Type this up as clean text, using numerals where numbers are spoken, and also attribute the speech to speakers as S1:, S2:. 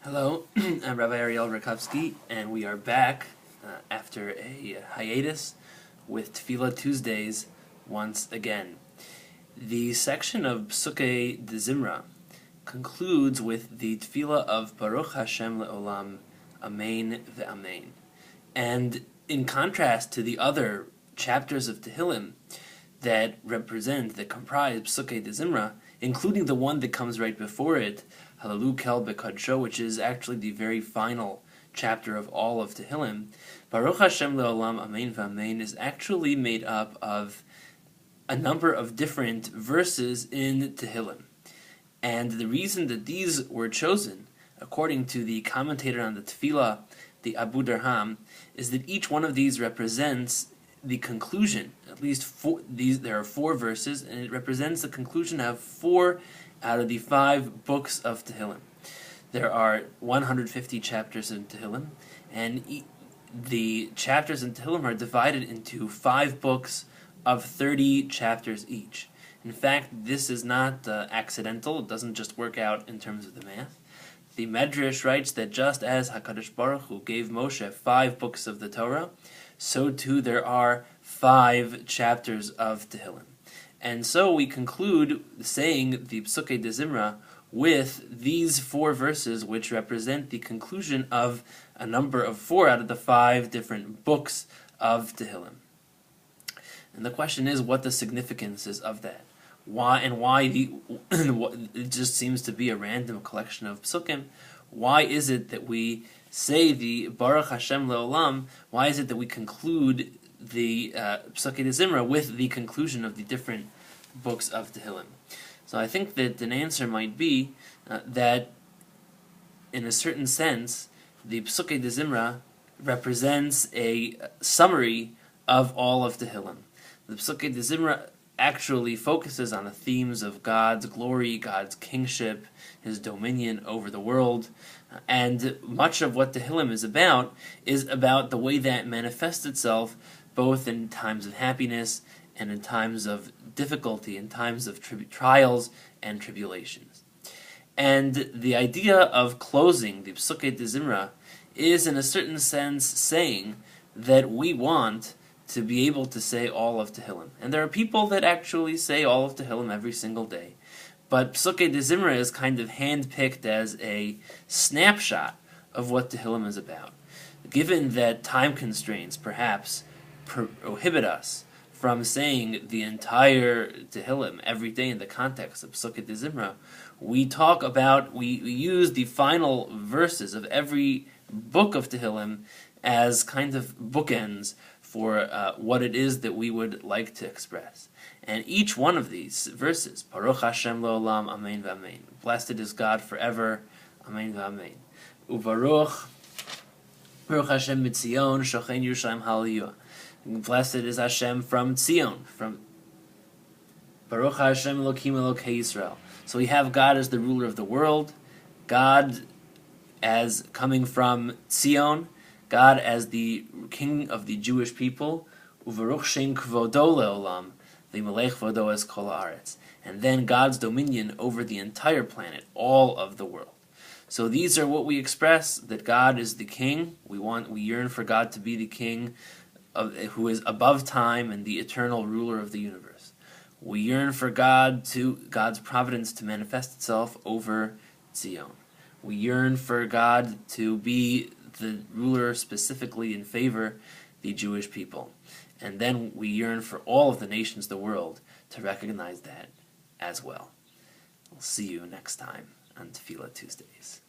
S1: Hello, I'm Rabbi Ariel Rackovsky, and we are back after a hiatus with Tefilah Tuesdays once again. The section of Psukei de Zimra concludes with the Tefilah of Baruch HaShem leolam, Amen ve'Amen. And in contrast to the other chapters of Tehillim that comprise Psukei de Zimra, including the one that comes right before it, Halalu Kel Bekadsho, which is actually the very final chapter of all of Tehillim, Baruch Hashem leolam Amen v'Amen is actually made up of a number of different verses in Tehillim. And the reason that these were chosen, according to the commentator on the Tefilah, the Abu Darham, is that each one of these represents the conclusion. At least there are 4 verses, and it represents the conclusion of 4 out of the 5 books of Tehillim. There are 150 chapters in Tehillim, and the chapters in Tehillim are divided into 5 books of 30 chapters each. In fact, this is not accidental. It doesn't just work out in terms of the math. The Medrash writes that just as HaKadosh Baruch Hu gave Moshe 5 books of the Torah, so too there are 5 chapters of Tehillim. And so we conclude saying the Psukei de Zimra with these 4 verses, which represent the conclusion of a number of 4 out of the 5 different books of Tehillim. And the question is what the significance is of that. Why it just seems to be a random collection of psukim. Why is it that we say the Baruch Hashem leolam? Why is it that we conclude the Psukei de Zimra with the conclusion of the different books of Tehillim? So I think that an answer might be that in a certain sense the Psukei de Zimra represents a summary of all of Tehillim. The Psukei de Zimra actually focuses on the themes of God's glory, God's kingship, His dominion over the world, and much of what Tehillim is about the way that manifests itself both in times of happiness and in times of difficulty, in times of trials and tribulations. And the idea of closing the Psukei de Zimra is in a certain sense saying that we want to be able to say all of Tehillim. And there are people that actually say all of Tehillim every single day. But Psukei de Zimra is kind of handpicked as a snapshot of what Tehillim is about. Given that time constraints perhaps prohibit us from saying the entire Tehillim every day in the context of Psukei de Zimra, we use the final verses of every book of Tehillim as kind of bookends for what it is that we would like to express. And each one of these verses, Baruch Hashem leolam, Amen v'Amen, blessed is God forever, Amen v'Amen, Ubaruch, Baruch Hashem mitzion, shochen Yerushalayim hallelujah, blessed is Hashem from Tzion, from Baruch Hashem Elokim Elokei Yisrael. So we have God as the ruler of the world, God as coming from Tzion, God as the king of the Jewish people, Uvaruch Shem Kvodo leolam, v'Melech Vodo es kol haaretz, and then God's dominion over the entire planet, all of the world. So these are what we express, that God is the king. We yearn for God to be the king who is above time and the eternal ruler of the universe. We yearn for God's providence to manifest itself over Zion. We yearn for God to be the ruler specifically in favor the Jewish people. And then we yearn for all of the nations of the world to recognize that as well. We'll see you next time on Tefilah Tuesdays.